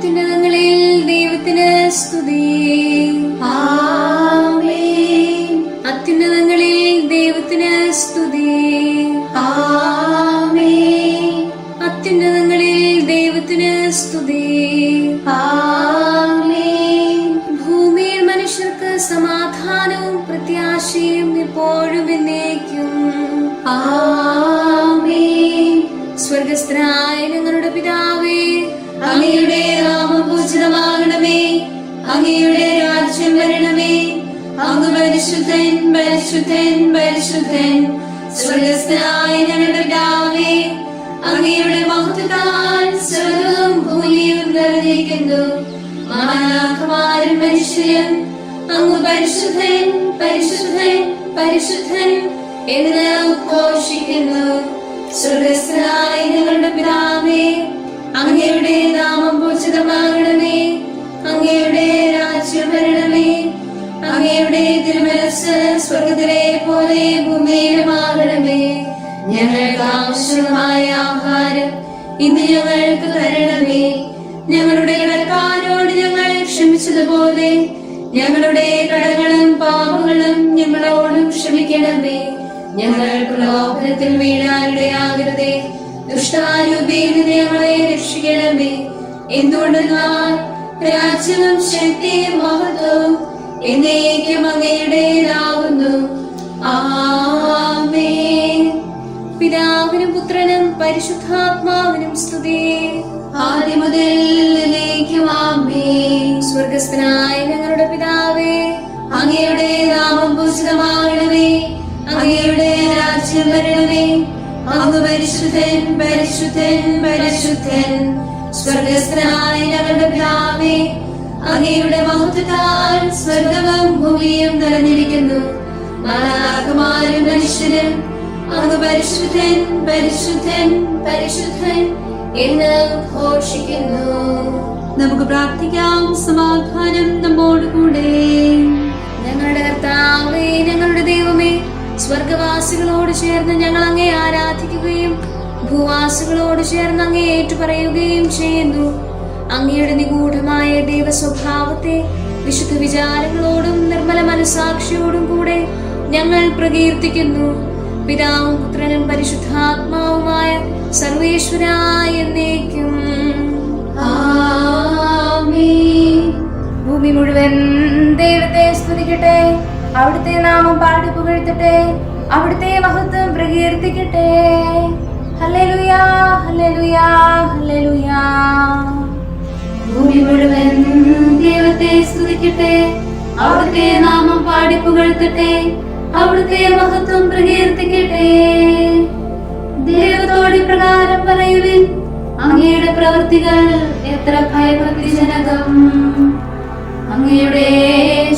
അത്യുന്നതങ്ങളിൽ ദൈവത്തിന് സ്തുതി. ആമേൻ. അത്യുന്നതങ്ങളിൽ ദൈവത്തിന് സ്തുതി. ആമേൻ. അത്യുന്നതങ്ങളിൽ ദൈവത്തിന് സ്തുതി. ആമേൻ. ഭൂമിയിൽ മനുഷ്യർക്ക് സമാധാനവും പ്രത്യാശയും എപ്പോഴും എന്നേക്കും. ആമേൻ. സ്വർഗസ്ഥനായ ഞങ്ങളുടെ പിതാവേ, അങ്ങയുടെ നാമം പൂജിതമാകണമേ. അങ്ങയുടെ രാജ്യം വരണമേ. അങ്ങ് പരിശുദ്ധൻ, പരിശുദ്ധൻ, പരിശുദ്ധൻ. സ്വർഗസ്ഥനായ ഞങ്ങളുടെ പിതാവേ, അങ്ങയുടെ മഹത്വത്താൽ സ്വർഗവും ഭൂമിയും നിറഞ്ഞിരിക്കുന്നു. മാലാഖമാരും മനുഷ്യരും അങ്ങ് പരിശുദ്ധൻ, പരിശുദ്ധൻ, പരിശുദ്ധൻ എന്ന് ഉദ്ഘോഷിക്കുന്നു. സ്വർഗസ്ഥനായ ഞങ്ങളുടെ പിതാവേ, അങ്ങയുടെ നാമം പൂജിതമാകണമേ. അങ്ങയുടെ രാജ്യം വരണമേ. അങ്ങയുടെ തിരുമനസ്സ് സ്വർഗത്തിലെ പോലെ ഭൂമിയിലുമാകണമേ. ഞങ്ങൾക്ക് ആവശ്യമായ ആഹാരം ഇന്ന് ഞങ്ങൾക്ക് തരണമേ. ഞങ്ങളുടെ കടക്കാരോട് ഞങ്ങൾ ക്ഷമിച്ചതുപോലെ ഞങ്ങളുടെ കടങ്ങളും പാപങ്ങളും ഞങ്ങളോടും ക്ഷമിക്കണമേ. ഞങ്ങൾക്ക് ലോകത്തിൽ വീഴാനിടയാകരുതേ. ദുഷ്ടാരൂപിയിൽ നിന്ന് ഞങ്ങളെ രക്ഷിക്കണമേ. എന്തുകൊണ്ടെന്നാൽ രാജ്യവും ശക്തിയും മഹത്വവും എന്നേക്കും അങ്ങയുടേതാകുന്നു. ആമേൻ. പിതാവിനും പുത്രനും പരിശുദ്ധാത്മാവിനും സ്തുതി. ആദ്യം മുതൽ എന്നേക്കും ആമേൻ. സ്വർഗസ്ഥനായ ഞങ്ങളുടെ പിതാവേ, അങ്ങയുടെ നാമം പൂജിതമാകണമേ. അങ്ങയുടെ രാജ്യം വരണമേ. അങ്ങ് പരിശുദ്ധൻ, പരിശുദ്ധൻ, പരിശുദ്ധൻ. സ്വർഗസ്ഥനായ ഞങ്ങളുടെ പിതാവേ, അങ്ങയുടെ മഹത്വത്താൽ സ്വർഗവും ഭൂമിയും നിറഞ്ഞിരിക്കുന്നു. മാലാഖമാരും മനുഷ്യരും അങ്ങ് പരിശുദ്ധൻ, പരിശുദ്ധൻ, പരിശുദ്ധൻ എന്ന് ഘോഷിക്കുന്നു. നമുക്ക് പ്രാർത്ഥിക്കാം. സമാധാനം നമ്മോടുകൂടെ. ഞങ്ങളുടെ കർത്താവേ, ഞങ്ങളുടെ ദൈവമേ, സ്വർഗവാസികളോട് ചേർന്ന് ഞങ്ങൾ അങ്ങേ ആരാധിക്കുകയും ഭൂവാസികളോട് ചേർന്ന് അങ്ങേ ഏറ്റുപറയുകയും ചെയ്യുന്നു. അങ്ങയുടെ നിഗൂഢമായ ദൈവ സ്വഭാവത്തെ വിശുദ്ധ വിചാരങ്ങളോടും നിർമ്മല മനസാക്ഷിയോടും കൂടെ ഞങ്ങൾ പ്രകീർത്തിക്കുന്നു. പിതാവും പുത്രനും പരിശുദ്ധാത്മാവുമായ സർവേശ്വരായ എന്നേക്കും. ആമേൻ. ഭൂമി മുഴുവൻ ദൈവത്തെ സ്തുതിക്കട്ടെ. അവിടുത്തെ നാമം പാടി പുകഴ്ത്തട്ടെ. അവിടുത്തെ മഹത്വം പ്രകീർത്തിക്കട്ടെ. ഹല്ലേലൂയാ, ഹല്ലേലൂയാ, ഹല്ലേലൂയാ. ഭൂമി മുഴുവൻ ദൈവത്തെ സ്തുതിക്കട്ടെ. അവിടുത്തെ നാമം പാടി പുകഴ്ത്തട്ടെ. അവിടുത്തെ മഹത്വം പ്രകീർത്തിക്കട്ടെ. ദൈവത്തോട് പ്രകാരം പറയുവിൻ, അങ്ങയുടെ പ്രവൃത്തികൾ എത്ര ഭയഭക്തിജനകം. അങ്ങയുടെ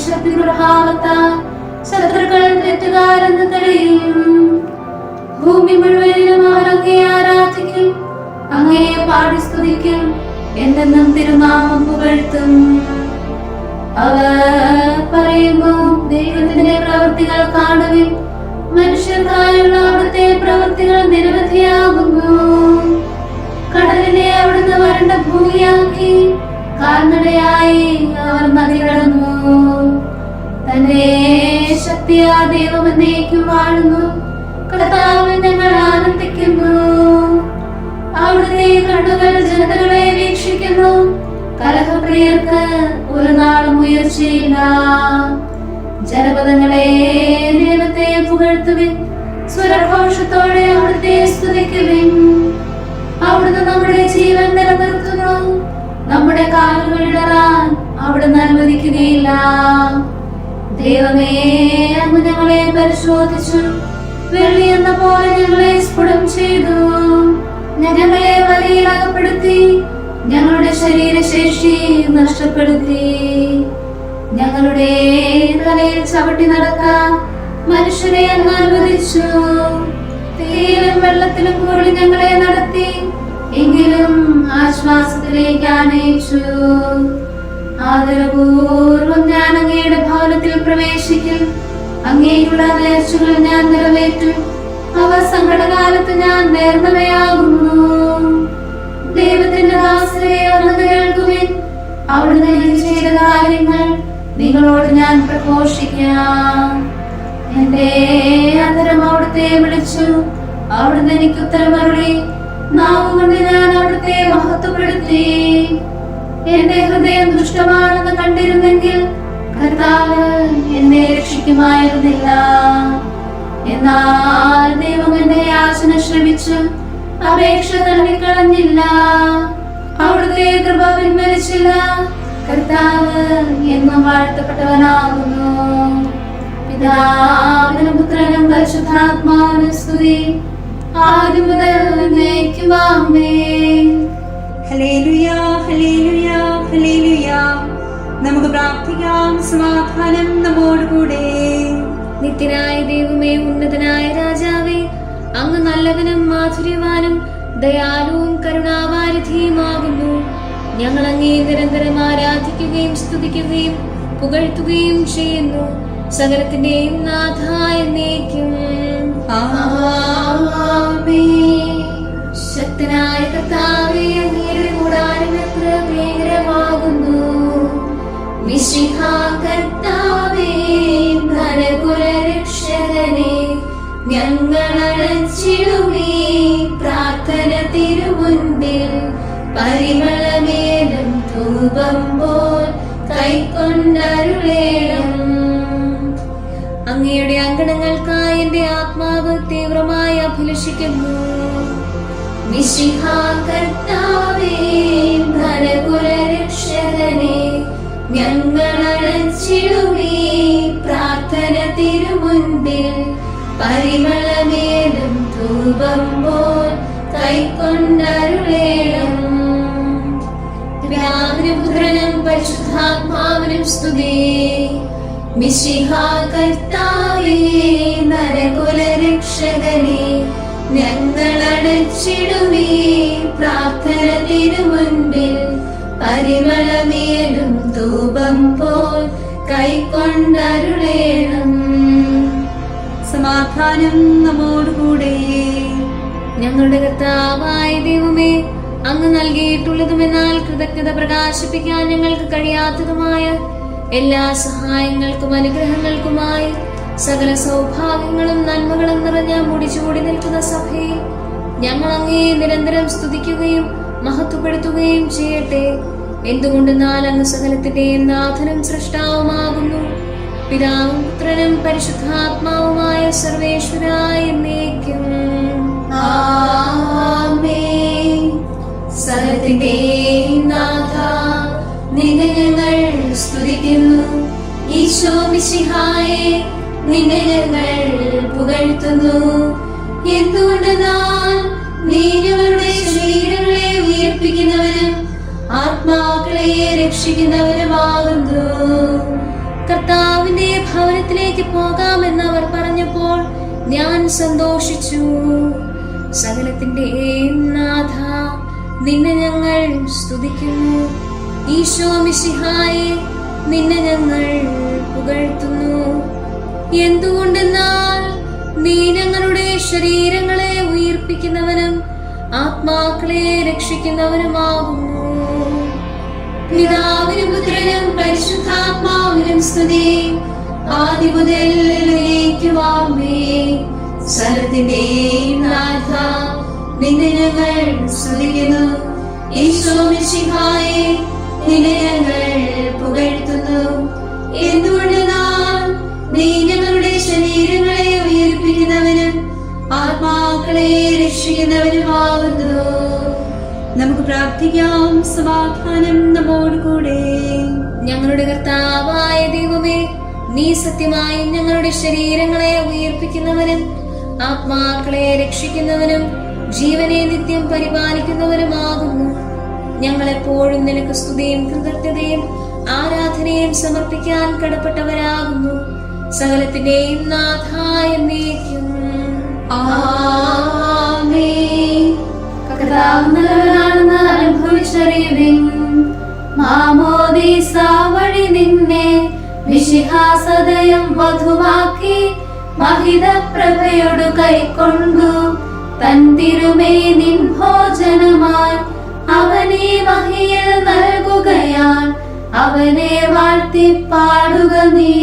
ശക്തി പ്രഭാവത്താൽ ശത്രുക്കൾ തെറ്റുകാരെന്ന് തെളിയും. ഭൂമി മുഴുവനും അങ്ങയെ ആരാധിക്കും. അങ്ങയെ പാടി സ്തുതിക്കും. എന്തെന്നും തിരുനാമം പുകഴ്ത്തും. അവർ പറയുന്നു, ദൈവത്തിന്റെ പ്രവൃത്തികൾ കാണുവിൻ. മനുഷ്യർക്കായുള്ള അവിടുത്തെ പ്രവൃത്തികൾ നിരവധിയാകുന്നു. കടലിനെ അവിടുന്ന് വരണ്ട ഭൂമിയാക്കി. കാൽനടയായി അവർ നദി കടന്നു. തന്റെ ശക്തിയാ ദൈവം എന്നേക്കും വാഴുന്നു. കർത്താവ് ഞങ്ങൾ ആനന്ദിക്കുന്നു. അവിടുത്തെ കണ്ണുകൾ ജനതകളെ വീക്ഷിക്കുന്നു. കലഹപ്രിയർക്ക് ഒരു നാളും ഉയർച്ചയില്ല. ജനപദങ്ങളെ ദൈവത്തെ പുകഴ്ത്തുവിൻ. സ്വരഘോഷത്തോടെ അവിടുത്തെ സ്തുതിക്കുവിൻ. അവിടുന്ന് നമ്മുടെ ജീവൻ നിലനിർത്തുന്നു. നമ്മുടെ കാലുകൾ ഇടറാൻ അവിടുന്ന് അനുവദിക്കുകയില്ല. ദൈവമേ, അങ്ങ് ഞങ്ങളെ പരിശോധിച്ചു. വെള്ളി എന്ന പോലെ ഞങ്ങളെ സ്ഫുടം ചെയ്തു. ഞങ്ങളെ വലയിൽ അകപ്പെടുത്തി. ഞങ്ങളുടെ ശരീരശേഷി നഷ്ടപ്പെടുത്തി. ഞങ്ങളുടെ തലയിൽ ചവിട്ടി നടക്കാൻ മനുഷ്യരെ അങ്ങ് അനുവദിച്ചു. തീയിലും വെള്ളത്തിലും കൂടി ഞങ്ങളെ നടത്തി. എങ്കിലും ആശ്വാസത്തിലേക്ക് ആനയിച്ചു. ആദരപൂർവം ഞാൻ അങ്ങയുടെ ഭവനത്തിൽ പ്രവേശിക്കും. അങ്ങേക്കുള്ള നേർച്ചകൾ ഞാൻ നിറവേറ്റും. അവ സങ്കടകാലത്ത് ഞാൻ നേർന്നവയാകുന്നു. ദൈവത്തിന്റെ ദാസരെ ഒന്ന് കേൾക്കുവിൻ. അവിടുന്ന് എനിക്ക് ചെയ്ത കാര്യങ്ങൾ നിങ്ങളോട് ഞാൻ പ്രഘോഷിക്കാം. എന്റെ അന്തരം അവിടുത്തെ വിളിച്ചു, അവിടുന്ന് എനിക്ക് ഉത്തരമരുളി. നാവുകൊണ്ട് ഞാൻ അവിടുത്തെ മഹത്വപ്പെടുത്തി. എന്റെ ഹൃദയം ദുഷ്ടമാണെന്ന് കണ്ടിരുന്നെങ്കിൽ കർത്താവ് എന്നെ രക്ഷിക്കുമായിരുന്നില്ല. എന്നാൽ ദൈവം എന്റെ യാചന ശ്രമിച്ചു അപേക്ഷ തള്ളിക്കളഞ്ഞില്ല. അവിടുത്തെ കൃപ പിൻവലിച്ചില്ല. കർത്താവ് എന്നും വാഴ്ത്തപ്പെട്ടവനാകുന്നു. പിതാവിനും പുത്രനും പരിശുദ്ധാത്മാവിനും സ്തുതി, ആദ്യം മുതൽ എന്നേക്കും ആമേൻ. Hallelujah, hallelujah, hallelujah. നമുക്ക് പ്രാർത്ഥിക്കാം. സമാധാനം നമ്മോടുകൂടെ. നിത്യനായ ദൈവമേ, ഉന്നതനായ രാജാവേ, അങ്ങ് നല്ലവനും മാധുര്യവാനും ദയാലുവും കരുണാവാരിധിയുമാകുന്നു. ഞങ്ങൾ അങ്ങേ നിരന്തരം ആരാധിക്കുകയും സ്തുതിക്കുകയും പുകഴ്ത്തുകയും ചെയ്യുന്നു. സകലത്തിന്റെയും നാഥായ എന്നേക്കും ആമേൻ. ശക്തനായ കർത്താവേ, അങ്ങയുടെ കൂടാരം എത്ര ഭീകരമാകുന്നു. മിശിഹാ കർത്താവേ, നരകുലരക്ഷകനേ, ഞങ്ങളടച്ചിടുമീ പ്രാർത്ഥന തിരുമുൻപിൽ. പരിമളമേലും ധൂപം പോൽ കൈക്കൊണ്ടരുളേണം. അങ്ങയുടെ അങ്കണങ്ങൾക്കായി എന്റെ ആത്മാവ് തീവ്രമായി അഭിലഷിക്കുന്നു. മിശിഹാ കർത്താവേ, നരകുലരക്ഷകനേ, ഞങ്ങളടച്ചിടുമീ പ്രാർത്ഥന തിരുമുൻപിൽ. പരിമളമേലും ധൂപം പോൽ കൈക്കൊണ്ടരുളേണം. പിതാവിനും പുത്രനും പരിശുദ്ധാത്മാവിനും സ്തുതി. മിശിഹാ കർത്താവേ, നരകുലരക്ഷകനേ, ഞങ്ങളടച്ചിടുമീ പ്രാർത്ഥന തിരുമുൻപിൽ. പരിമളമേലും ധൂപം പോൽ കൈക്കൊണ്ടരുളേണം. സമാധാനം നമ്മോടുകൂടെ. ഞങ്ങളുടെ കർത്താവായ ദൈവമേ, അങ്ങ് നൽകിയിട്ടുള്ളതുമെന്നാൽ കൃതജ്ഞത പ്രകാശിപ്പിക്കാൻ ഞങ്ങൾക്ക് കഴിയാത്തതുമായ എല്ലാ സഹായങ്ങൾക്കും അനുഗ്രഹങ്ങൾക്കുമായി സകല സൗഭാഗ്യങ്ങളും നന്മകളും നിറഞ്ഞ മുടിച്ചുകൂടി നിൽക്കുന്ന സഭയിൽ ഞങ്ങൾ അങ്ങേ നിരന്തരം സ്തുതിക്കുകയും മഹത്വപ്പെടുത്തുകയും ചെയ്യട്ടെ. എന്തുകൊണ്ടെന്നാൽ അങ്ങ് സകലത്തിന്റെയും നാഥനും സൃഷ്ടാവുമാകുന്നു. പിതാവും പുത്രനും പരിശുദ്ധാത്മാവുമായ സർവേശ്വരായ എന്നേക്കും ആമേൻ. സകലത്തിന്റെയും നാഥാ, നിന്നെ ഞങ്ങൾ സ്തുതിക്കുന്നു. ഈശോ മിശിഹായേ, നിന്നെ ഞങ്ങൾ പുകഴ്ത്തുന്നു. എന്തുകൊണ്ടെന്നാൽ നീ ഞങ്ങളുടെ ശരീരങ്ങളെ ഉയർപ്പിക്കുന്നവനും ആത്മാക്കളെ രക്ഷിക്കുന്നവനുമാകുന്നു. കർത്താവിന്റെ ഭവനത്തിലേക്ക് പോകാമെന്ന് അവർ പറഞ്ഞപ്പോൾ ഞാൻ സന്തോഷിച്ചു. സകലത്തിന്റെയും നാഥ, നിന്നെ ഞങ്ങൾ സ്തുതിക്കുന്നു. ഈശോ മിശിഹായേ, നിന്നെ ഞങ്ങൾ പുകഴ്ത്തുന്നു. എന്തുകൊണ്ടെന്നാൽ നീ ഞങ്ങളുടെ ശരീരങ്ങളെ ഉയർപ്പിക്കുന്നവനും ആത്മാക്കളെ രക്ഷിക്കുന്നവനുമാകുന്നു. പിതാവിനും പുത്രനും പരിശുദ്ധാത്മാവിനും സ്തുതി, ആദ്യം മുതൽ എന്നേക്കും ആമേൻ. സകലത്തിന്റെയും നാഥ, നിന്നെ ഞങ്ങൾ സ്തുതിക്കുന്നു. ഈശോ മിശിഹായേ, നിന്നെ ഞങ്ങൾ പുകഴ്ത്തുന്നു. എന്തുകൊണ്ടെന്നാൽ നീ ഞങ്ങളുടെ ശരീരങ്ങളെ ഉയർപ്പിക്കുന്നവനും ആത്മാക്കളെ രക്ഷിക്കുന്നവനുമാകുന്നു. നമുക്ക് പ്രാർത്ഥിക്കാം. സമാധാനം നമ്മോടുകൂടെ. ഞങ്ങളുടെ കർത്താവായ ദൈവമേ, നീ സത്യമായും ഞങ്ങളുടെ ശരീരങ്ങളെ ഉയർപ്പിക്കുന്നവനും ആത്മാക്കളെ രക്ഷിക്കുന്നവനും ജീവനെ നിത്യം പരിപാലിക്കുന്നവനുമാകുന്നു. ഞങ്ങളെപ്പോഴും നിനക്ക് സ്തുതിയും കൃതജ്ഞതയും ആരാധനയും സമർപ്പിക്കാൻ കടപ്പെട്ടവരാകുന്നു. സകലത്തിന്റെയും നാഥായ എന്നേക്കും ആമേൻ. കർത്താവ് നല്ലവനാണെന്ന് അനുഭവിച്ചറിയുവിൻ. മാമോദീസ വഴി നിന്നെ മിശിഹാ സദയം വധുവാക്കി മഹിത പ്രഭയോട് കൈക്കൊണ്ടു. തൻ തിരുമേനിൻ ഭോജനമായി അവനീ മഹിയിൽ നൽകുകയാൽ അവനെ വാഴ്ത്തി പാടുക നീ.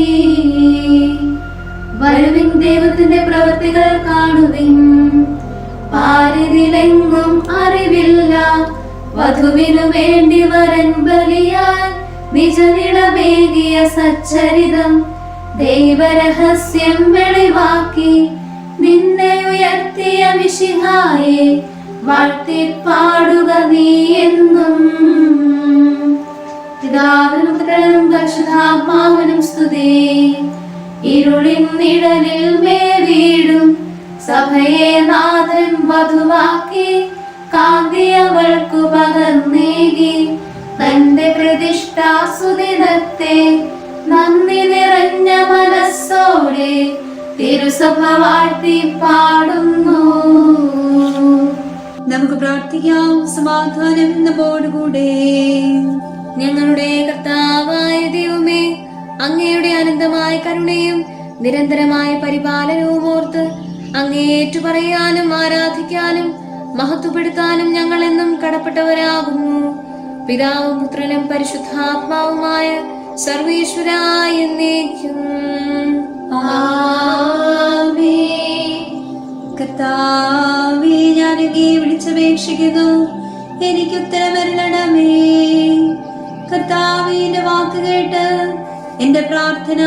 വരുവിൻ ദൈവത്തിന്റെ പ്രവൃത്തികൾ കാണുവിൻ. പാരിതിലെങ്ങും അറിവില്ല, വധുവിനു വേണ്ടി വരൻ ബലിയാൻ നിജനിടമേകിയ സച്ചരിതം. ദൈവരഹസ്യം വെളിവാക്കി നിന്നെ ഉയർത്തിയ മിശിഹായെ വാഴ്ത്തി പാടുക നീ എന്നും. പിതാവിനും പുത്രനും പരിശുദ്ധാത്മാവിനും സ്തുതി. ഇരുളിൻ നിഴലിൽ മേവീടും സഭയെ നാഥൻ വധുവാക്കി കാന്തി അവൾക്കു പകർന്നേകി. തന്റെ പ്രതിഷ്ഠാസുദിനത്തെ നന്ദി നിറഞ്ഞ മനസ്സോടെ തിരുസഭ വാഴ്ത്തി പാടുന്നു. നമുക്ക് പ്രാർത്ഥിക്കാം. സമാധാനം നമ്മോടുകൂടെ. ഞങ്ങളുടെ കർത്താവായ ദൈവമേ, അങ്ങയുടെ അനന്തമായ കരുണയും നിരന്തരമായ പരിപാലനവും ഓർത്ത് അങ്ങേ ഏറ്റുപറയാനും ആരാധിക്കാനും മഹത്വപ്പെടുത്താനും ഞങ്ങൾ എന്നും കടപ്പെട്ടവരാകുന്നു. പിതാവും പുത്രനും പരിശുദ്ധാത്മാവുമായ സർവേശ്വരായ എന്നേക്കും. കർത്താവേ, ഞാൻ അങ്ങേ വിളിച്ചപേക്ഷിക്കുന്നു, എനിക്ക് ഉത്തരമരുളണമേ. കർത്താവേ, എന്റെ വാക്ക് കേട്ട് എന്റെ പ്രാർത്ഥന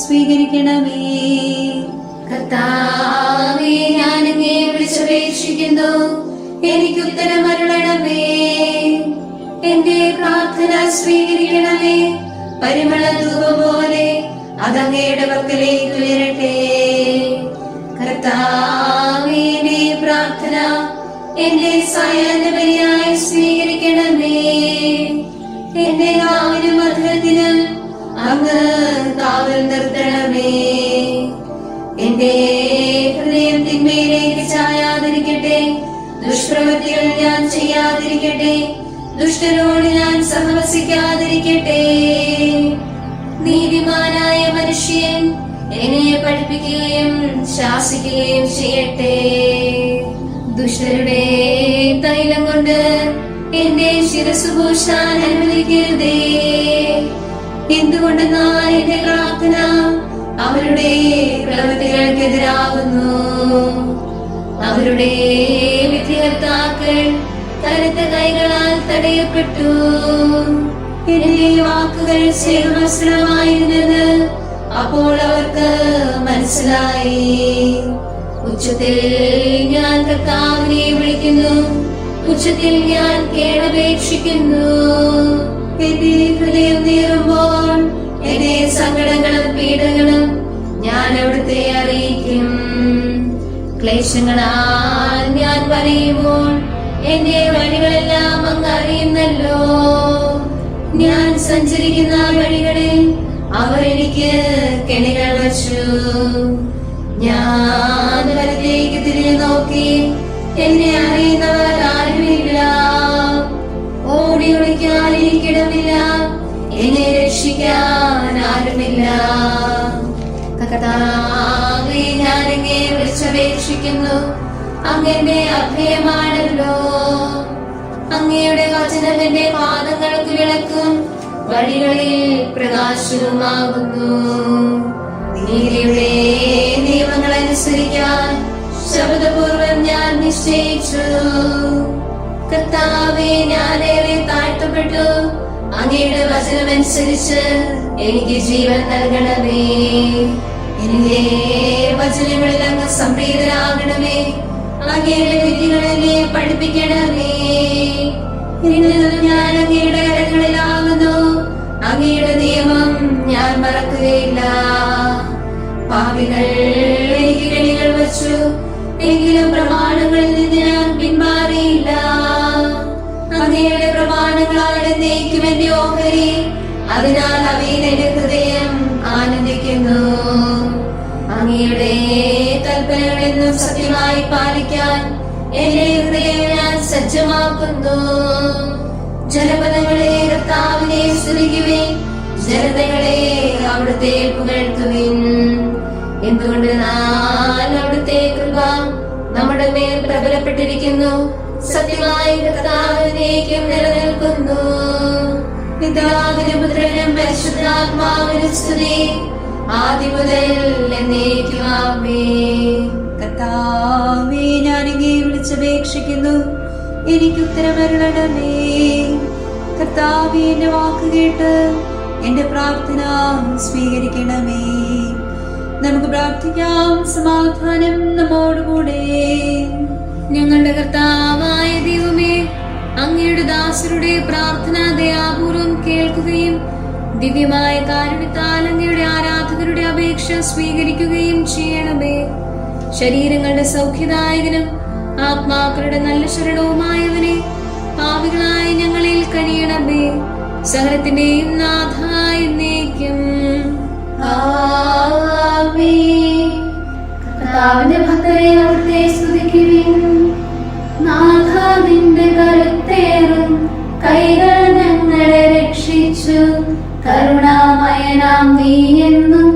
സ്വീകരിക്കണമേ. കർത്താവേ, ഞാൻ അങ്ങേ വിളിച്ചപേക്ഷിക്കുന്നു, എനിക്ക് ഉത്തരമരുളണമേ. എന്റെ പ്രാർത്ഥന സ്വീകരിക്കണമേ. പരിമള ധൂപം പോലെ അതങ്ങയുടെ പക്കലേക്ക് ഉയരട്ടെ. കർത്താവേ, എന്റെ പ്രാർത്ഥന എന്റെ സായാഹ്ന ബലിയായി സ്വീകരിക്കണമേ. എന്റെ നാവിനും മധുരത്തിനും അങ്ങ് കാവൽ നിർത്തണമേ. എന്റെ ഹൃദയം തിന്മയിലേക്ക് ചായാതിരിക്കട്ടെ. ദുഷ്പ്രവൃത്തികൾ ഞാൻ ചെയ്യാതിരിക്കട്ടെ. ദുഷ്ടരോട് ഞാൻ സഹവസിക്കാതിരിക്കട്ടെ. നീതിമാനായ മനുഷ്യൻ എന്നെ പഠിപ്പിക്കുകയും ശാസിക്കുകയും ചെയ്യട്ടെ. ദുഷ്ടരുടെ തൈലം കൊണ്ട് എന്റെ ശിരസ്സു പൂശാൻ അനുവദിക്കരുതേ. എന്തുകൊണ്ടെന്നാൽ എന്റെ പ്രാർത്ഥന അവരുടെ പ്രവൃത്തികൾക്കെതിരാകുന്നു. അവരുടെ വിധികർത്താക്കൾ കരുത്ത കൈകളാൽ തടയപ്പെട്ടു. എന്റെ വാക്കുകൾ സ്നേഹവസ്ത്രമായിരുന്നത് അപ്പോൾ അവർക്ക് മനസ്സിലായി. ഉച്ചത്തിൽ ഞാൻ കർത്താവിനെ വിളിക്കുന്നു, ഉച്ചത്തിൽ ഞാൻ കേണപേക്ഷിക്കുന്നു. എന്റെ ഹൃദയം നീറുമ്പോൾ എന്റെ സങ്കടങ്ങളും പീഡകളും ഞാൻ അവിടുത്തെ അറിയിക്കും. ക്ലേശങ്ങളാൽ ഞാൻ പറയുമ്പോൾ എന്റെ വഴികളെല്ലാം അങ്ങ് അറിയുന്നല്ലോ. ഞാൻ സഞ്ചരിക്കുന്ന വഴികളിൽ അവർ എനിക്ക് കെണികൾ വച്ചു. ഞാൻ വലത്തേക്ക് തിരിഞ്ഞു നോക്കി, എന്നെ അറിയുന്നവർ ആരുമില്ല. ഓടി ഒളിക്കാൻ എനിക്കിടമില്ല, എന്നെ രക്ഷിക്കാൻ ആരുമില്ല. കർത്താവേ, ഞാൻ അങ്ങേ വിളിച്ചപേക്ഷിക്കുന്നു, അങ്ങന്റെ അഭയമാണല്ലോ. അങ്ങയുടെ വചനം എന്റെ പാദങ്ങൾക്ക് വിളക്കും വഴികളിൽ പ്രകാശവുമാകുന്നു. നീതിയുടെ നിയമങ്ങൾ അനുസരിക്കാൻ ശബ്ദപൂർവം ഞാൻ നിശ്ചയിച്ചു. കർത്താവേ, ഞാനേറെ താഴ്ത്തപ്പെട്ടു. അങ്ങയുടെ വചനമനുസരിച്ച് എനിക്ക് ജീവൻ നൽകണമേ. എന്റെ വചനങ്ങളിൽ അങ്ങ് സംപ്രീതരാകണമേ. അങ്ങയുടെ വിധികളെ പഠിപ്പിക്കണമേ. ഞാൻ അങ്ങയുടെ കരങ്ങളിലാകുന്നു. അങ്ങയുടെ നിയമം ഞാൻ മറക്കുകയില്ല. പാപികൾ എനിക്ക് കെണികൾ വച്ചു, എങ്കിലും പ്രമാണങ്ങളിൽ നിന്ന് ഞാൻ പിന്മാറിയില്ല. അങ്ങയുടെ പ്രമാണങ്ങളാണ് എന്നേക്കും എന്റെ ഓഹരി. അതിനാൽ അവയിൽ എന്റെ ഹൃദയം ആനന്ദിക്കുന്നു. അങ്ങയുടെ കൽപ്പനകളെന്നും സത്യമായി പാലിക്കാൻ എന്റെ ഹൃദയം ഞാൻ സജ്ജമാക്കുന്നു. ജനപദങ്ങളെ കർത്താവിനെ സ്തുതിക്കുവിൻ, ജനതകളെ അവിടുത്തെ പുകഴ്ത്തുവിൻ. എന്തുകൊണ്ടെന്നാൽ അവിടുത്തെ കൃപ നമ്മുടെ മേൽ പ്രബലപ്പെട്ടിരിക്കുന്നു. സത്യമായി കർത്താവിനേക്കും നിലനിൽക്കുന്നു. പിതാവിനും പുത്രനും പരിശുദ്ധാത്മാവിനും സ്തുതി, ആദ്യം മുതൽ എന്നേക്കും ആമേൻ. കർത്താവേ, ഞാൻ അങ്ങേ വിളിച്ചപേക്ഷിക്കുന്നു, എനിക്ക് ഉത്തരമരുളണമേ. കർത്താവേ, എന്റെ വാക്ക് കേട്ട് എന്റെ പ്രാർത്ഥന സ്വീകരിക്കണമേ. നമുക്ക് പ്രാർത്ഥിക്കാം. സമാധാനം നമ്മോടുകൂടെ. ഞങ്ങളുടെ കർത്താവായ ദൈവമേ, അങ്ങയുടെ ദാസരുടെ പ്രാർത്ഥന ദയാപൂർവം കേൾക്കുകയും ദിവ്യമായ കാരുണ്യത്താൽ അങ്ങയുടെ ആരാധകരുടെ അപേക്ഷ സ്വീകരിക്കുകയും ചെയ്യണമേ. ശരീരങ്ങളുടെ സൗഖ്യദായകനും ആത്മാക്കളുടെ നല്ല ശരണവുമായവനെ, പാപികളായ ഞങ്ങളിൽ കനിയണമേ. സകലത്തിന്റെയും നാഥായ എന്നേക്കും ആമേൻ. കർത്താവിന്റെ ഭക്തരെ അവിടുത്തെ സ്തുതിക്കുവിൻ. നാഥ, നിന്റെ കരുത്തേറും കൈകൾ ഞങ്ങളെ രക്ഷിച്ചു. കരുണാമയനാം നീ എന്നും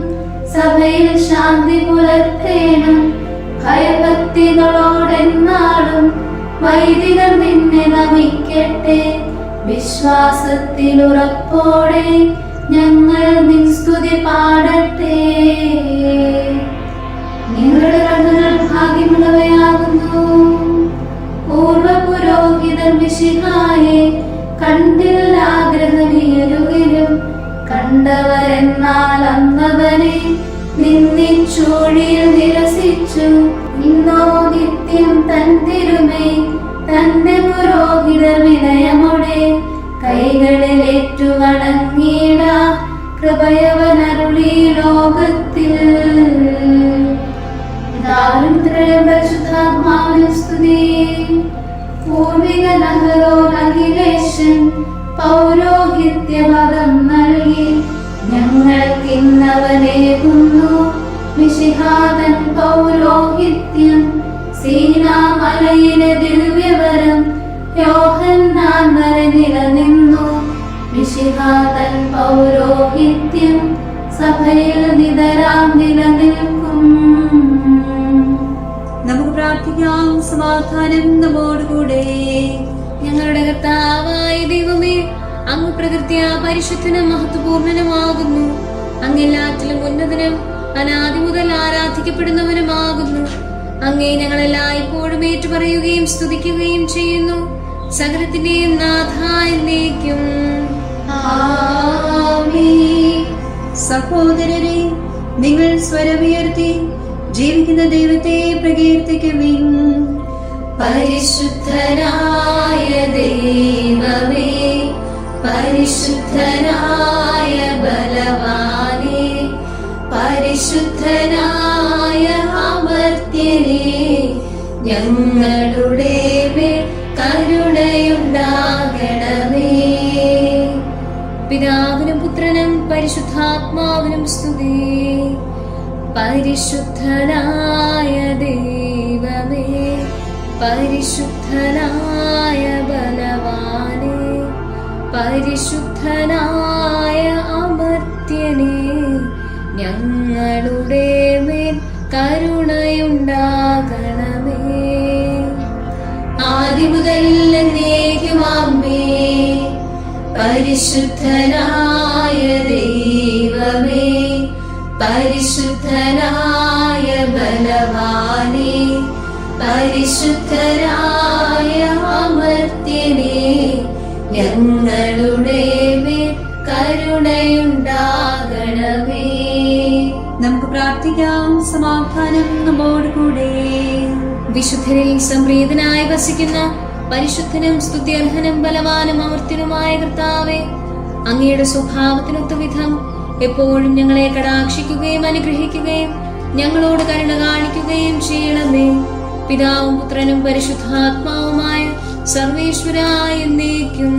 സഭയിൽ ശാന്തി പുലർത്തേണം. ഭയഭക്തികളോടെന്നാളും വൈദികർ നിന്നെ നമിക്കട്ടെ. വിശ്വാസത്തിലുറപ്പോടെ ഞങ്ങൾ നിൻ സ്തുതി പാടട്ടെ. നിങ്ങളുടെ കണ്ണുകൾ ഭാഗ്യമുള്ളവയാകുന്നു. പൂർവ പുരോഹിതർ മിശിഹായെ കണ്ടില്ല ആഗ്രഹമേറുകിലും, കണ്ടവരെന്നാൽ അന്നവനെ നിന്നിച്ചൂഴിയിൽ നിരസിച്ചു. ഇന്നോ നിത്യം തൻ തിരുമേ തന്റെ പുരോഹിതർ വിനയമോടെ കൈകളിലേറ്റു വണങ്ങിട. കൃപയവനരുളി ലോകത്തിൽ. പിതാവിനും പുത്രനും പരിശുദ്ധാത്മാവിനും സ്തുതി. പൂർവിക നഗരോൻ അഖിലേശൻ പൗരോഹിത്യമതം നൽകി ഞങ്ങൾക്കിന്നവനേകുന്നു. മിശിഹാതൻ പൗരോഹിത്യം സീനാമലയിലെ ദിവ്യവരം യോഹന്നാൻ വരെ നിലനിന്നു. മിശിഹാതൻ പൗരോഹിത്യം സഭയിൽ നിതരാം നിലനിൽക്കും. നമുക്ക് പ്രാർത്ഥിക്കാം. സമാധാനം നമ്മോടുകൂടെ. ഞങ്ങളുടെ കർത്താവായ ദൈവമേ, അങ്ങ് പ്രകൃത്യാ പരിശുദ്ധനും മഹത്വപൂർണനുമാകുന്നു. അങ്ങെല്ലാറ്റിലും ഉന്നതനും അനാദി മുതൽ ആരാധിക്കപ്പെടുന്നവനുമാകുന്നു. അങ്ങേ ഞങ്ങളെല്ലായ്പ്പോഴും ഏറ്റുപറയുകയും സ്തുതിക്കുകയും ചെയ്യുന്നു. സകലത്തിന്റെയും നാഥായ എന്നേക്കും ആമേൻ. സഹോദരരെ, നിങ്ങൾ സ്വരമുയർത്തി ജീവിക്കുന്ന ദൈവത്തെ പ്രകീർത്തിക്കുവിൻ. പരിശുദ്ധനായ ദൈവമേ, പരിശുദ്ധനായ ബലവാനേ, പരിശുദ്ധനായ അമർത്യനേ, ഞങ്ങളുടെ മേൽ കരുണയുണ്ടാകണമേ. പിതാവിനും പുത്രനും പരിശുദ്ധാത്മാവിനും സ്തുതി. പരിശുദ്ധനായ ദൈവമേ, പരിശുദ്ധനായ ബലവാനേ, പരിശുദ്ധനായ അമർത്യനേ, ഞങ്ങളുടെ മേൽ കരുണയുണ്ടാകണമേ. ആദിമുതൽ എന്നേക്കും ആമേൻ. പരിശുദ്ധനായ ദൈവമേ, പരിശുദ്ധനായ ബലവാനേ, പരിശുദ്ധനായ അമർത്യനേ, ഞങ്ങളുടെ മേൽ കരുണയുണ്ടാകണമേ. നമുക്ക് പ്രാർത്ഥിക്കാം. സമാധാനം നമ്മോടുകൂടെ. വിശുദ്ധരിൽ സംപ്രീതനായി വസിക്കുന്ന പരിശുദ്ധനും സ്തുത്യർഹനും ബലവാനും അമർത്യനുമായ കർത്താവേ, അങ്ങയുടെ സ്വഭാവത്തിനൊത്ത വിധം എപ്പോഴും ഞങ്ങളെ കടാക്ഷിക്കുകയും അനുഗ്രഹിക്കുകയും ഞങ്ങളോട് കരുണ കാണിക്കുകയും ചെയ്യണമേ. പിതാവും പുത്രനും പരിശുദ്ധാത്മാവുമായ സർവേശ്വരായ എന്നേക്കും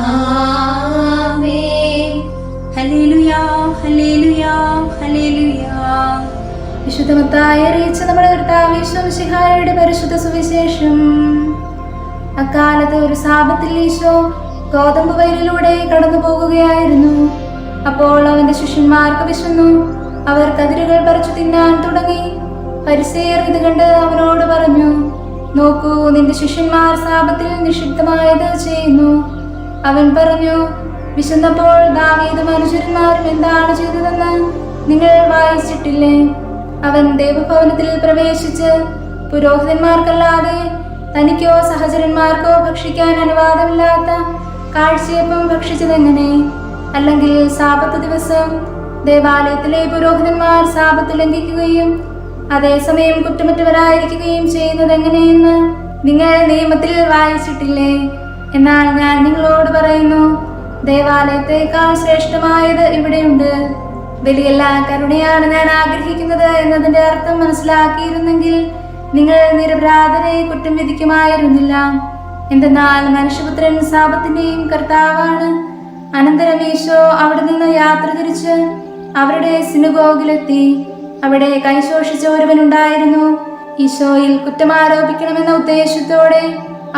ആമേൻ. ഹല്ലേലൂയാ, ഹല്ലേലൂയാ, ഹല്ലേലൂയാ. വിശുദ്ധ മത്തായി അറിയിച്ച നമ്മുടെ കർത്താവ് യേശു മിശിഹായുടെ പരിശുദ്ധ സുവിശേഷം. അക്കാലത്ത് ഒരു സാബത്തിൽ ഈശോ ഗോതമ്പ് വയലിലൂടെ കടന്നു പോകുകയായിരുന്നു. അപ്പോൾ അവന്റെ ശിഷ്യന്മാർക്ക് വിശന്നു. അവർ കതിരുകൾ പറിച്ചു തിന്നാൻ തുടങ്ങി. ഫരിസേയർ ഇത് കണ്ട് അവനോട് പറഞ്ഞു, നോക്കൂ, നിന്റെ ശിഷ്യന്മാർ സാബത്തിൽ നിഷിദ്ധമായത് ചെയ്യുന്നു. അവൻ പറഞ്ഞു, വിശന്നപ്പോൾ ദാവീദും അനുചരന്മാരും എന്താണ് ചെയ്തതെന്ന് നിങ്ങൾ വായിച്ചിട്ടില്ലേ? അവൻ ദേവഭവനത്തിൽ പ്രവേശിച്ച് പുരോഹിതന്മാർക്കല്ലാതെ തനിക്കോ സഹചരന്മാർക്കോ ഭക്ഷിക്കാൻ അനുവാദമില്ലാത്ത കാഴ്ചയപ്പം ഭക്ഷിച്ചതെങ്ങനെ? അല്ലെങ്കിൽ സാബത്ത് ദിവസം ദേവാലയത്തിലെ പുരോഹിതന്മാർ സാബത്ത് ലംഘിക്കുകയും അതേസമയം കുറ്റമറ്റവരായിരിക്കുകയും ചെയ്യുന്നത് എങ്ങനെയെന്ന് നിങ്ങൾ നിയമത്തിൽ വായിച്ചിട്ടില്ലേ? എന്നാൽ ഞാൻ നിങ്ങളോട് പറയുന്നു, ദേവാലയത്തെക്കാൾ ശ്രേഷ്ഠമായത് ഇവിടെയുണ്ട്. വലിയല്ല കരുണയാണ് ഞാൻ ആഗ്രഹിക്കുന്നത് എന്നതിന്റെ അർത്ഥം മനസ്സിലാക്കിയിരുന്നെങ്കിൽ നിങ്ങൾ നിരപരാധരെ കുറ്റം വിധിക്കുമായിരുന്നില്ല. എന്തെന്നാൽ മനുഷ്യപുത്രൻ സാബത്തിന്റെയും കർത്താവാണ്. അനന്തരം ഈശോ അവിടെ നിന്ന് യാത്ര തിരിച്ച് അവരുടെ സിനഗോഗിലെത്തി. അവിടെ കൈശോഷിച്ച ഒരുവനുണ്ടായിരുന്നു. ഈശോയിൽ കുറ്റമാരോപിക്കണമെന്ന ഉദ്ദേശത്തോടെ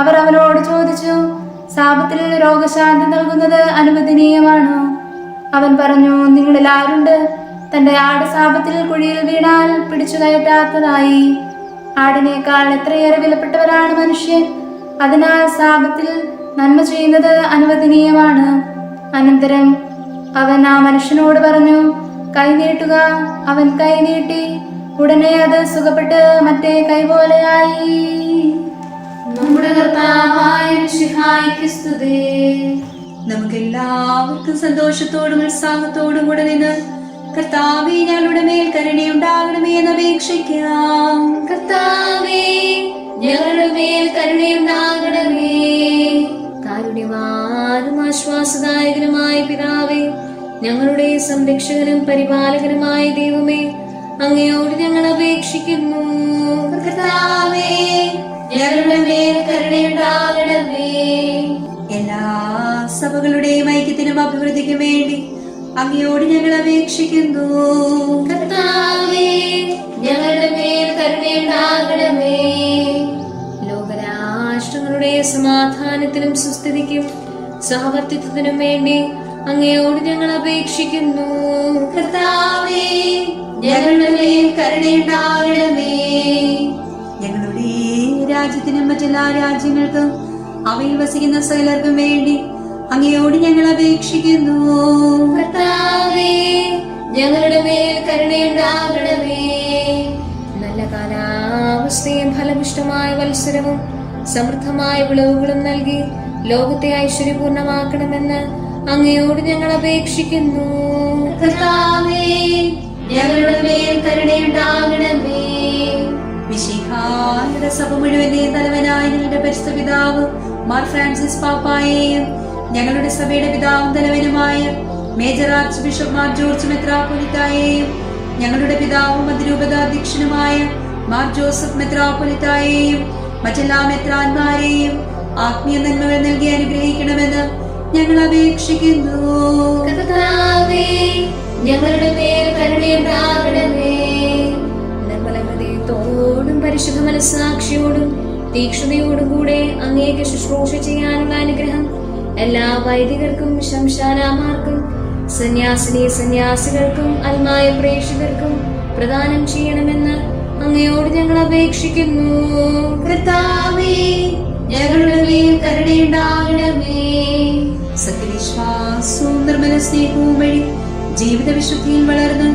അവർ അവനോട് ചോദിച്ചു, സാബത്തിൽ രോഗശാന്തി നൽകുന്നത് അനുവദനീയമാണോ? അവൻ പറഞ്ഞു, നിങ്ങളിൽ ആരുണ്ട് തന്റെ ആട് സാബത്തിൽ കുഴിയിൽ വീണാൽ പിടിച്ചു കയറ്റാത്തതായി? ആടിനേക്കാൾ എത്രയേറെ വിലപ്പെട്ടവരാണ് മനുഷ്യൻ. അതിനാൽ സാബത്തിൽ നന്മ ചെയ്യുന്നത് അനുവദനീയമാണ്. അനന്തരം അവൻ ആ മനുഷ്യനോട് പറഞ്ഞു, കൈ നീട്ടുക. അവൻ കൈ നീട്ടി. ഉടനെ അത് സുഖപ്പെട്ട് മറ്റേ കൈ പോലെയായി. നമ്മുടെ കർത്താവായ മിശിഹായ്ക്ക് സ്തുതി. നമുക്കെല്ലാവർക്കും സന്തോഷത്തോടും ഉത്സാഹത്തോടും കൂടെ നിന്ന് കർത്താവേ, ഞങ്ങളുടെ മേൽ കരുണയുണ്ടാകണമേ എന്ന് അപേക്ഷിക്കാം. കർത്താവേ, ഞങ്ങളുടെ മേൽ കരുണയുണ്ടാകണമേ. കാരുണ്യവാനും ആശ്വാസദായകനുമായ പിതാവേ, ഞങ്ങളുടെ സംരക്ഷകനും പരിപാലകനുമായ ദൈവമേ, അങ്ങയോട് ഞങ്ങൾ അപേക്ഷിക്കുന്നു. കർത്താവേ, ഞങ്ങളുടെ മേൽ കരുണയുണ്ടാകണമേ. എല്ലാ സഭകളുടെയും ഐക്യത്തിനും അഭിവൃദ്ധിക്കും വേണ്ടി അങ്ങയോട് ഞങ്ങൾ അപേക്ഷിക്കുന്നു. കർത്താവേ, ഞങ്ങളുടെ മേൽ കരുണയുണ്ടാകണമേ. ലോകരാഷ്ട്രങ്ങളുടെ സമാധാനത്തിനും സുസ്ഥിതിക്കും സഹവർത്തിത്വത്തിനും വേണ്ടി അങ്ങയോട് ഞങ്ങൾ അപേക്ഷിക്കുന്നു. കർത്താവേ, ഞങ്ങളുടെ മേൽ കരുണയുണ്ടാകണമേ. ഞങ്ങളുടെ രാജ്യത്തിനും മറ്റെല്ലാ രാജ്യങ്ങൾക്കും അവയിൽ വസിക്കുന്ന സകലർക്കും വേണ്ടി അങ്ങയോട് ഞങ്ങൾ അപേക്ഷിക്കുന്നു. കർത്താവേ, ഞങ്ങളുടെ മേൽ കരുണയുണ്ടാകണമേ. നല്ല കാലാവസ്ഥയും ഫലപുഷ്ടമായ വത്സരവും സമൃദ്ധമായ വിളവുകളും നൽകി ലോകത്തെ ഐശ്വര്യപൂർണമാക്കണമെന്ന് അങ്ങയോട് ഞങ്ങൾ അപേക്ഷിക്കുന്നു. കർത്താവേ, ഞങ്ങളുടെ മേൽ കരുണയുണ്ടാകണമേ. മിശിഹായുടെ സഭ മുഴുവന്റെ തലവനായ ഞങ്ങളുടെ പരിശുദ്ധ പിതാവ് മാർ ഫ്രാൻസിസ് പാപ്പായെയും ഞങ്ങളുടെ സഭയുടെ പിതാവും തലവനുമായ major archbishop Mar George മെത്രാപ്പൊലിത്തായെയും ഞങ്ങളുടെ പിതാവും അതിരൂപതാധ്യക്ഷനുമായ മാർ ജോസഫ് മെത്രാപ്പൊലിത്തായെയും മറ്റെല്ലാ മെത്രാന്മാരെയും ആത്മീയ നന്മകൾ നൽകി അനുഗ്രഹിക്കണമെന്ന് ഞങ്ങൾ അപേക്ഷിക്കുന്നു. കർത്താവേ, ഞങ്ങളുടെ മേൽ കരുണയുണ്ടാകണമേ. നിർമ്മല ഹൃദയത്തോടും പരിശുദ്ധ മനസ്സാക്ഷിയോടും തീക്ഷ്ണതയോടും കൂടെ അങ്ങേക്ക് ശുശ്രൂഷ ചെയ്യാനുള്ള അനുഗ്രഹം എല്ലാ വൈദികർക്കും ശംശാനാമാർക്കും സന്യാസികൾക്കും അൽമായ പ്രേക്ഷിതർക്കും പ്രദാനം ചെയ്യണമെന്ന് അങ്ങയോട് ഞങ്ങൾ അപേക്ഷിക്കുന്നു. കർത്താവേ, ഞങ്ങളുടെ മേൽ കരുണയുണ്ടാകണമേ. സത്യവിശ്വാസവും നിർമ്മല സ്നേഹവും വഴി ജീവിത വിശുദ്ധിയിൽ വളർന്ന്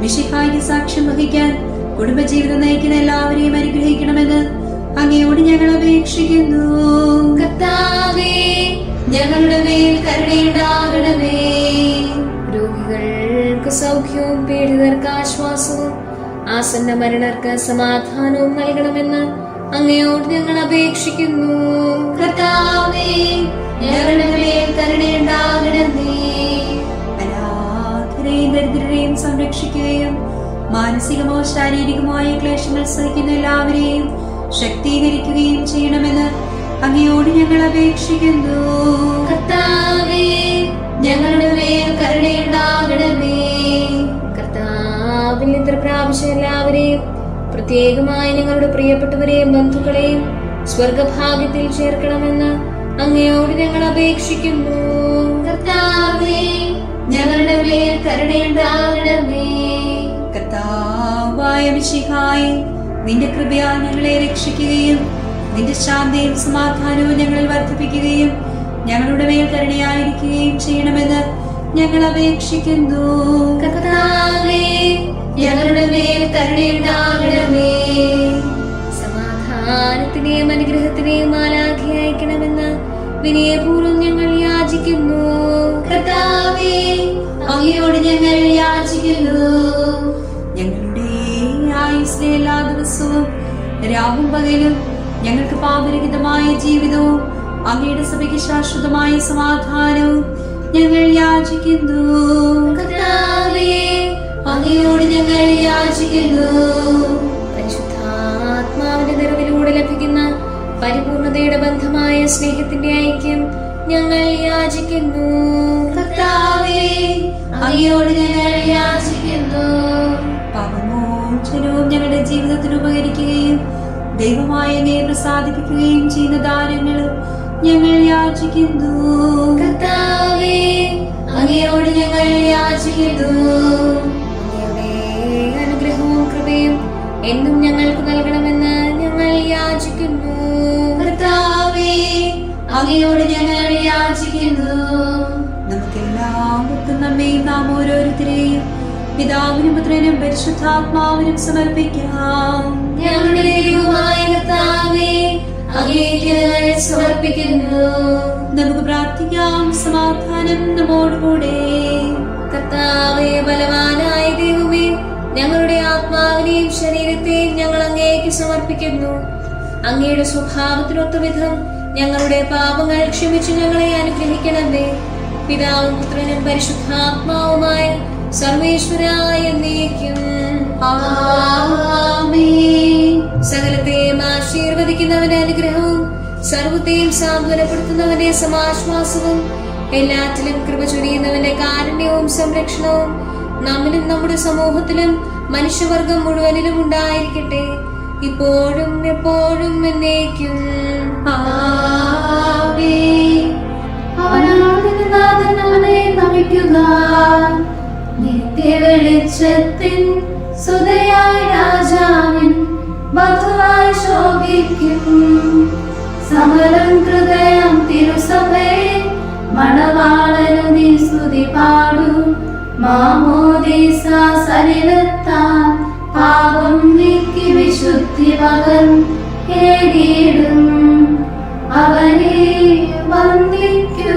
മിശിഹായ്ക്ക് സാക്ഷ്യം വഹിക്കാൻ കുടുംബജീവിതം നയിക്കുന്ന എല്ലാവരെയും അനുഗ്രഹിക്കണമെന്ന് അങ്ങയോട് ഞങ്ങൾ അപേക്ഷിക്കുന്നു. കർത്താവേ, ഞങ്ങളുടെ മേൽ കരുണയുണ്ടാകണമേ. രോഗികൾക്ക് സൗഖ്യവും പീഡിതർക്ക് ആശ്വാസവും ആസന്ന മരണർക്ക് സമാധാനവും നൽകണമെന്ന് അങ്ങയോട് ഞങ്ങൾ അപേക്ഷിക്കുന്നു. കർത്താവേ, ഞങ്ങളുടെ മേൽ കരുണയുണ്ടാകണമേ. അനാഥരെയും ദരിദ്രരെയും സംരക്ഷിക്കുകയും മാനസികമോ ശാരീരികമായ ക്ലേശങ്ങൾ സഹിക്കുന്ന എല്ലാവരെയും ശക്തീകരിക്കുകയും ചെയ്യണമെന്ന് അങ്ങയോട് ഞങ്ങൾ അപേക്ഷിക്കുന്നു. കർത്താവേ, ഞങ്ങളുടെ മേൽ കരുണയുണ്ടാകണമേ. കർത്താവിൽ ഇത്ര പ്രാവശ്യം എല്ലാവരെയും പ്രത്യേകമായി ഞങ്ങളുടെ പ്രിയപ്പെട്ടവരെയും ബന്ധുക്കളെയും സ്വർഗഭാഗ്യത്തിൽ ചേർക്കണമെന്ന് അങ്ങയോട് ഞങ്ങൾ അപേക്ഷിക്കുന്നു. കർത്താവേ, ഞങ്ങളുടെ മേൽ കരുണയുണ്ടാകണമേ. കർത്താവായ മിശിഹായേ, നിന്റെ കൃപയാൽ ഞങ്ങളെ രക്ഷിക്കുകയും നിന്റെ ശാന്തിയും സമാധാനവും ഞങ്ങളിൽ വർദ്ധിപ്പിക്കുകയും ഞങ്ങളുടെ മേൽ കരുണയായിരിക്കുകയും ചെയ്യണമെന്ന് ഞങ്ങൾ അപേക്ഷിക്കുന്നു. കർത്താവേ, ഞങ്ങളുടെ മേൽ കരുണയുണ്ടാകണമേ. സമാധാനത്തിനെയും അനുഗ്രഹത്തിനെയും മാലാഖ അയക്കണമെന്ന് വിനയപൂർവ്വം ഞങ്ങൾ യാചിക്കുന്നു. കർത്താവേ, അങ്ങയോട് ഞങ്ങൾ യാചിക്കുന്നു. ഞങ്ങളുടെ ആയുസ്സിലെ എല്ലാ ദിവസവും രാവും പകലും ഞങ്ങൾക്ക് പാപരഹിതമായ ജീവിതവും അങ്ങയുടെ സഭയ്ക്ക് ശാശ്വതമായ സമാധാനവും ഞങ്ങൾ യാചിക്കുന്നു. കർത്താവേ, അങ്ങയോട് ഞങ്ങൾ യാചിക്കുന്നു. പരിശുദ്ധാത്മാവിന്റെ നിറവിലൂടെ ലഭിക്കുന്ന പരിപൂർണതയുടെ ബന്ധമായ സ്നേഹത്തിന്റെ ഐക്യം ഞങ്ങൾ യാചിക്കുന്നു. കർത്താവേ, അങ്ങയോട് ഞങ്ങൾ യാചിക്കുന്നു. പാപമോചനവും ഞങ്ങളുടെ ജീവിതത്തിന് ഉപകരിക്കുകയും ദൈവമായ അങ്ങയെ പ്രസാദിപ്പിക്കുകയും ചെയ്യുന്ന ദാനങ്ങളും ഞങ്ങൾ യാചിക്കുന്നു. കർത്താവേ, അങ്ങയോട് ഞങ്ങൾ യാചിക്കുന്നു. അങ്ങയുടെ അനുഗ്രഹവും കൃപയും എന്നും ഞങ്ങൾക്ക് നൽകണമെന്ന് ഞങ്ങൾ യാചിക്കുന്നു. കർത്താവേ, അങ്ങയോട് ഞങ്ങൾ യാചിക്കുന്നു. നമുക്കെല്ലാവർക്കും നമ്മയും നാം ഓരോരുത്തരെയും പിതാവിനും പുത്രനും പരിശുദ്ധാത്മാവിനും സമർപ്പിക്കാം. ഞങ്ങളുടെ ദൈവമായ കർത്താവേ, അങ്ങേക്ക് ഞങ്ങൾ സമർപ്പിക്കുന്നു. നമുക്ക് പ്രാർത്ഥിക്കാം. സമാധാനം നമ്മോടുകൂടെ. കർത്താവേ, ബലവാനായ ദൈവമേ, ഞങ്ങളുടെ ആത്മാവിനെയും ശരീരത്തെയും ഞങ്ങൾ അങ്ങേക്ക് സമർപ്പിക്കുന്നു. അങ്ങയുടെ സ്വഭാവത്തിനൊത്ത വിധം ഞങ്ങളുടെ പാപങ്ങൾ ക്ഷമിച്ചു ഞങ്ങളെ അനുഗ്രഹിക്കണമേ. പിതാവും പുത്രനും പരിശുദ്ധാത്മാവുമായ സർവേശ്വരായ എന്നേക്കും ആമേൻ. സകലത്തെയും ആശീർവദിക്കുന്നവന്റെ അനുഗ്രഹവും സർവത്തെയും സാന്ത്വനപ്പെടുത്തുന്നവന്റെ സമാശ്വാസവും എല്ലാറ്റിലും കൃപ ചൊരിയുന്നവന്റെ കാരുണ്യവും സംരക്ഷണവും നമ്മിലും നമ്മുടെ സമൂഹത്തിലും മനുഷ്യവർഗം മുഴുവനിലും ഉണ്ടായിരിക്കട്ടെ, ഇപ്പോഴും എപ്പോഴും എന്നേക്കും ആമേൻ. അവനാണ് നാഥൻ, അവനെ നമിക്കുക. നിത്യവെളിച്ചത്തിൻ സുതയായ രാജാവിൻ വധുവായി ശോഭിക്കും. സമരം ഹൃദയം തിരുസഭയെ മണവാളനു നീ സ്തുതി പാടും. മാമോദീസ സലിലത്താൻ പാപം നീക്കി വിശുദ്ധി പകർ ഏകിടും. അവനെ വന്ദിക്കൂ.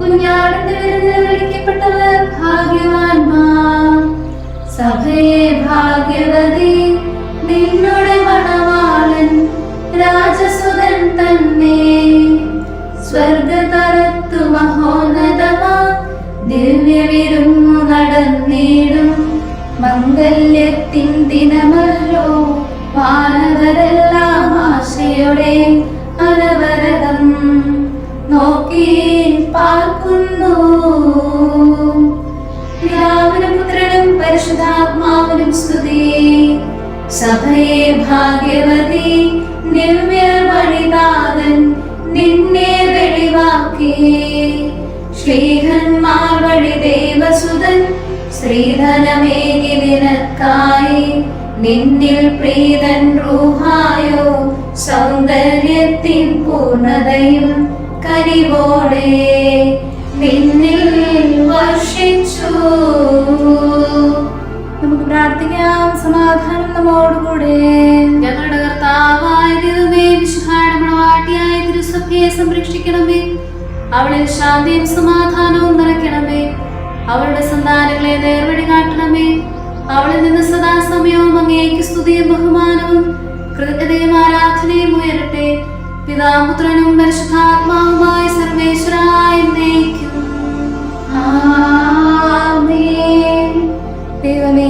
കുഞ്ഞാടിന്റെ വിരുന്നിൽ വിളിക്കപ്പെട്ടവർ ഭാഗ്യവാന്മാർ. സഭയെ ഭാഗ്യവതി, നിന്നുടെ മണവാളൻ രാജസുതൻ തന്നെ. സ്വർഗതലത്തു മഹോന്നതമാ ദിവ്യവിരുന്നു നടന്നിടും. മംഗല്യത്തിൻ ദിനമല്ലോ, വാനവരെല്ലാം ആശയോടെ അനവരതം നോക്കി പാർക്കുന്നു. പിതാവിനും പുത്രനും പരിശുദ്ധാത്മാവിനും സ്തുതി. സഭയെ ഭാഗ്യവതി, ദിവ്യമണിനാഥൻ നിന്നെ വെളിവാക്കി. ശ്രീഹന്മാർ വഴി ദേവസുതൻ ശ്രീധനമേകി നിനക്കായി. നിന്നിൽ പ്രീതൻ റൂഹായോ സൗന്ദര്യത്തിൻ പൂർണ്ണതയും കനിവോടെ നിന്നിൽ വർഷിച്ചു. നമുക്ക് പ്രാർത്ഥിക്കാം. സമാധാനം നമ്മോടുകൂടെ. ഞങ്ങളുടെ കർത്താവായ ദൈവമേ, വിശുദ്ധായ മണവാട്ടിയായ തിരുസഭയെ സംരക്ഷിക്കണമേ. അവളിൽ ശാന്തിയും സമാധാനവും നിറയ്ക്കണമേ. അവളുടെ സന്താനങ്ങളെ നേർവഴി കാട്ടണമേ. അവളിൽ നിന്ന് സദാസമയവും അങ്ങേക്ക് സ്തുതിയും ബഹുമാനവും കൃതജ്ഞതയും ആരാധനയും ഉയരട്ടെ. പിതാപുത്രനും പരിശുദ്ധാത്മാവുമായ സർവേശ്വരായ എന്നേക്കും ആമേൻ. ദൈവമേ,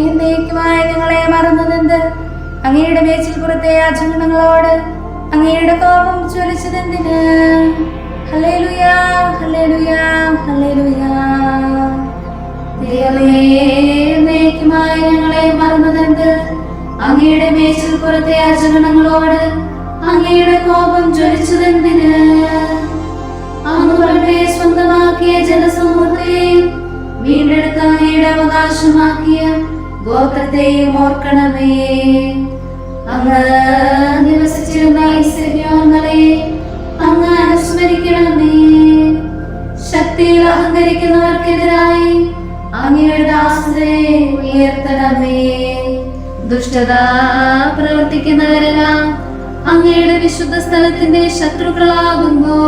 എന്നേക്കുമായി ഞങ്ങളെ മറന്നതെന്ത്? അങ്ങയുടെ മേച്ചിൽ പുറത്തെ യാചനകളോട് അങ്ങയുടെ കോപം ജ്വലിച്ചതെന്തിന്? ഹല്ലേലൂയാ, ഹല്ലേലൂയാ, ഹല്ലേലൂയാ. ദൈവമേ, എന്നേക്കുമായി ഞങ്ങളെ മറന്നതെന്ത്? അങ്ങയുടെ മേച്ചിൽ പുറത്തെ യാചനകളോട് അങ്ങയുടെ കോപം ജ്വലിച്ചതെന്തിന്? അങ്ങ് പണ്ടേ സ്വന്തമാക്കിയ ജനസമൂഹത്തെയും വീണ്ടെടുത്ത അങ്ങയുടെ അവകാശമാക്കിയ ഗോത്രത്തെയും ഓർക്കണമേ. അങ്ങ് നിവസിച്ചിരുന്ന ഐശ്വര്യങ്ങളെ പരിഷ്കരിക്കണമേ. ശക്തിയിൽ അഹങ്കരിക്കുന്നവർക്കെതിരായി അങ്ങയുടെ ദാസരെ ഉയർത്തണമേ. ദുഷ്ടത പ്രവർത്തിക്കുന്നവരെല്ലാം അങ്ങയുടെ വിശുദ്ധ സ്ഥലത്തിന്റെ ശത്രുക്കളാകുന്നു.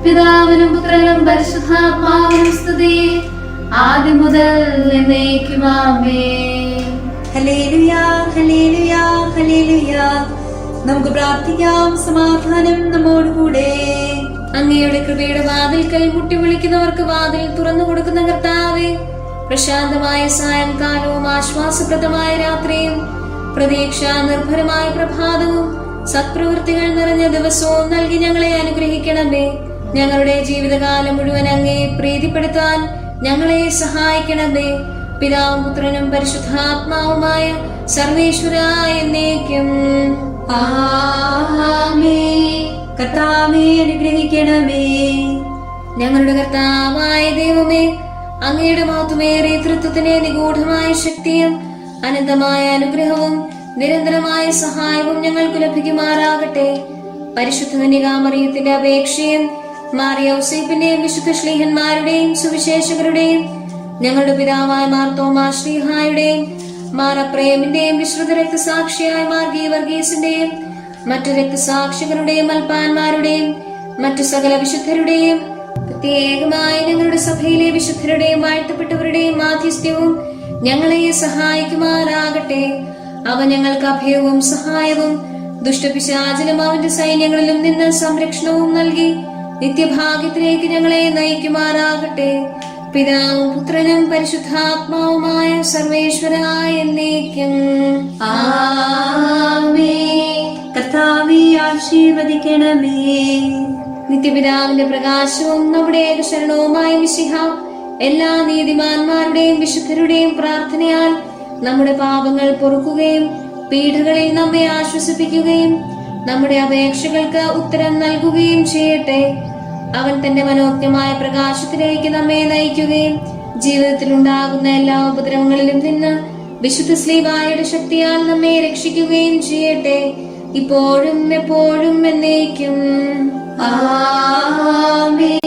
പിതാവിനും പുത്രനും പരിശുദ്ധാത്മാവിനും സ്തുതി, ആദ്യം മുതൽ എന്നേക്കും ആമേൻ. Hallelujah, hallelujah, hallelujah. നമുക്ക് പ്രാർത്ഥിക്കാം. സമാധാനം നമ്മോടുകൂടെ. അങ്ങയുടെ കൃപയുടെ വാതിൽക്കൽ മുട്ടി വിളിക്കുന്നവർക്ക് വാതിൽ തുറന്നു കൊടുക്കുന്ന കർത്താവേ, പ്രശാന്തമായ സായംകാലവും ആശ്വാസപ്രദമായ രാത്രിയും പ്രതീക്ഷാ നിർഭരമായ പ്രഭാതവും സത്പ്രവൃത്തികൾ നിറഞ്ഞ ദിവസവും നൽകി ഞങ്ങളെ അനുഗ്രഹിക്കണമേ. ഞങ്ങളുടെ ജീവിതകാലം മുഴുവൻ അങ്ങയെ പ്രീതിപ്പെടുത്താൻ ഞങ്ങളെ സഹായിക്കണമേ. പിതാവും പുത്രനും പരിശുദ്ധാത്മാവുമായ സർവേശ്വരായ എന്നേക്കും ആമേൻ. കർത്താവേ, അനുഗ്രഹിക്കണമേ. ഞങ്ങളുടെ കർത്താവായ ദൈവമേ, അങ്ങയുടെ മഹത്വമേറിയ തൃത്വത്തിന്റെ നിഗൂഢമായ ശക്തിയും അനന്തമായ അനുഗ്രഹവും നിരന്തരമായ സഹായവും ഞങ്ങൾക്ക് ലഭിക്കുമാറാകട്ടെ. പരിശുദ്ധ കന്യകാമറിയത്തിന്റെ അപേക്ഷയും മാറിയൗസേപ്പിന്റെയും വിശുദ്ധ ശ്ലീഹന്മാരുടെയും സുവിശേഷകരുടെയും ഞങ്ങളുടെ പിതാവായ മാർ തോമാ ശ്ലീഹായുടെയും മാർ അപ്രേമിന്റെയും വിശ്രുത രക്തസാക്ഷിയായ മാർ ഗീവർഗീസിന്റെയും മറ്റു രക്തസാക്ഷികളുടെയും അൽപ്പാന്മാരുടെയും മറ്റു സകല വിശുദ്ധരുടെയും പ്രത്യേകമായി ഞങ്ങളുടെ സഭയിലെ വിശുദ്ധരുടെയും വാഴ്ത്തപ്പെട്ടവരുടെയും മാധ്യസ്ഥ്യവും ഞങ്ങളെ സഹായിക്കുമാറാകട്ടെ. അവ ഞങ്ങൾക്ക് അഭയവും സഹായവും ദുഷ്ടപിശാചിലും അവന്റെ സൈന്യങ്ങളിലും നിന്ന് സംരക്ഷണവും നൽകി നിത്യഭാഗ്യത്തിലേക്ക് ഞങ്ങളെ നയിക്കുമാറാകട്ടെ. പിതാവും പുത്രനും പരിശുദ്ധാത്മാവുമായ സർവേശ്വരായ എന്നേക്കും ആമേൻ. കർത്താവേ, ആശീർവദിക്കണമേ. നിത്യപിതാവിന്റെ പ്രകാശവും നമ്മുടെ ഏകശരണവുമായ മിശിഹ എല്ലാ നീതിമാന്മാരുടെയും വിശുദ്ധരുടെയും പ്രാർത്ഥനയാൽ നമ്മുടെ പാപങ്ങൾ പൊറുക്കുകയും പീഡകളിൽ നമ്മെ ആശ്വസിപ്പിക്കുകയും നമ്മുടെ അപേക്ഷകൾക്ക് ഉത്തരം നൽകുകയും ചെയ്യട്ടെ. അവൻ തന്റെ മനോജ്ഞമായ പ്രകാശത്തിലേക്ക് നമ്മെ നയിക്കുകയും ജീവിതത്തിൽ ഉണ്ടാകുന്ന എല്ലാ ഉപദ്രവങ്ങളിലും നിന്ന് വിശുദ്ധ ശ്ലീഹായുടെ ശക്തിയാൽ നമ്മെ രക്ഷിക്കുകയും ചെയ്യട്ടെ, ഇപ്പോഴും എപ്പോഴും എന്നേക്കും ആമേൻ.